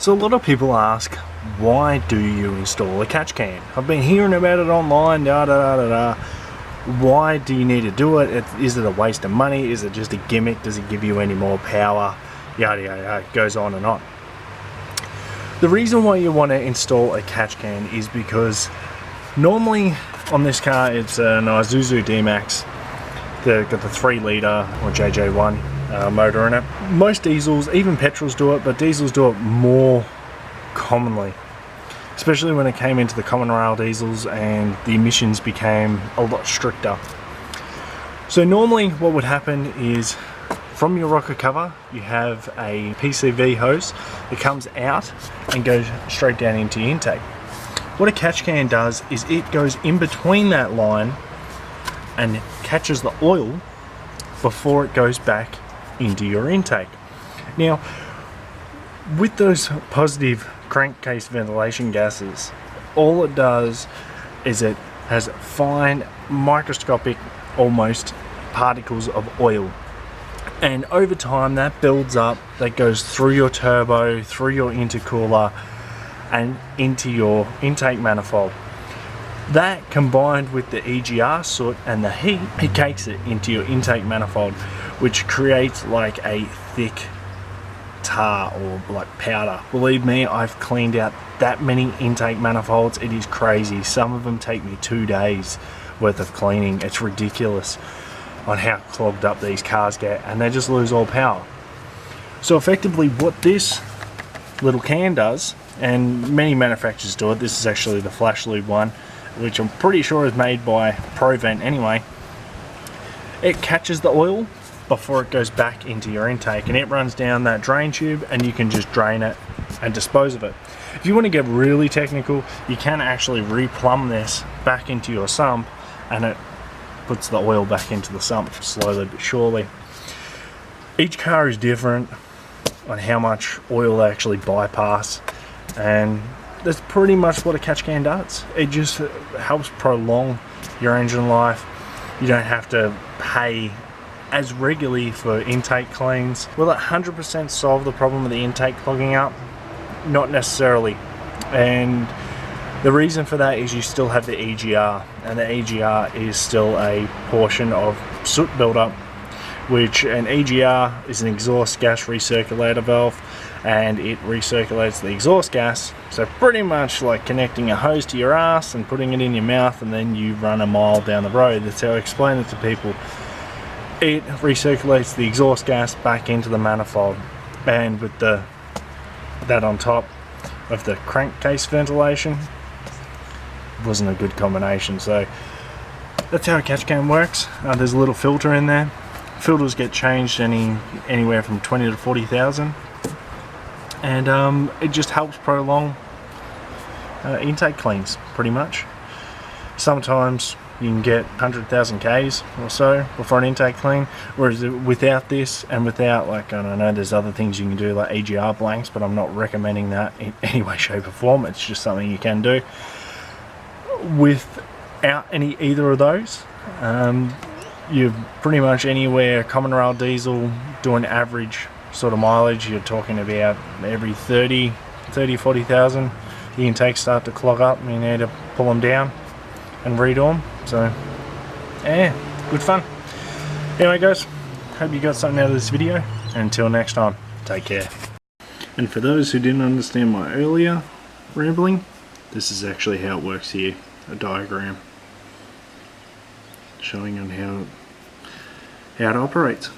So a lot of people ask, why do you install a catch can? I've been hearing about it online, da da da da. Why do you need to do it? Is it a waste of money? Is it just a gimmick? Does it give you any more power? Yada yada yada, it goes on and on. The reason why you want to install a catch can is because normally on this car it's an Isuzu D-Max. They've got the 3 litre or JJ1 motor in it. Most diesels, even petrols do it, but diesels do it more commonly, especially when it came into the common rail diesels and the emissions became a lot stricter. So normally what would happen is from your rocker cover you have a PCV hose that comes out and goes straight down into your intake. What a catch can does is it goes in between that line and catches the oil before it goes back into your intake. Now, with those positive crankcase ventilation gases, all it does is it has fine microscopic almost particles of oil, and over time that builds up, that goes through your turbo, through your intercooler and into your intake manifold. That combined with the EGR soot and the heat, it cakes it into your intake manifold, which creates like a thick tar or like powder. Believe me, I've cleaned out that many intake manifolds. It is crazy. Some of them take me 2 days worth of cleaning. It's ridiculous on how clogged up these cars get, and they just lose all power. So effectively what this little can does, and many manufacturers do it, this is actually the Flash Lube one, which I'm pretty sure is made by Provent anyway, it catches the oil before it goes back into your intake, and it runs down that drain tube and you can just drain it and dispose of it. If you want to get really technical, you can actually replumb this back into your sump and it puts the oil back into the sump slowly but surely. Each car is different on how much oil they actually bypass, and that's pretty much what a catch can does. It just helps prolong your engine life. You don't have to pay as regularly for intake cleans. Will it 100% solve the problem of the intake clogging up? Not necessarily. And the reason for that is you still have the EGR, and the EGR is still a portion of soot buildup, which an EGR is an exhaust gas recirculator valve, and it recirculates the exhaust gas. So pretty much like connecting a hose to your ass and putting it in your mouth and then you run a mile down the road. That's how I explain it to people. It recirculates the exhaust gas back into the manifold, and with that on top of the crankcase ventilation, it wasn't a good combination. So that's how a catch can works. There's a little filter in there. Filters get changed anywhere from 20 to 40,000, and it just helps prolong intake cleans pretty much. Sometimes you can get 100,000 Ks or so before an intake clean, whereas without this and without, like, I don't know, there's other things you can do like EGR blanks, but I'm not recommending that in any way, shape or form. It's just something you can do. Without either of those, you're pretty much anywhere common rail diesel doing average sort of mileage, you're talking about every 40,000 the intakes start to clog up and you need to pull them down and redo them. So yeah, good fun. Anyway guys, hope you got something out of this video, and until next time, take care. And for those who didn't understand my earlier rambling, this is actually how it works here, a diagram showing on how it operates.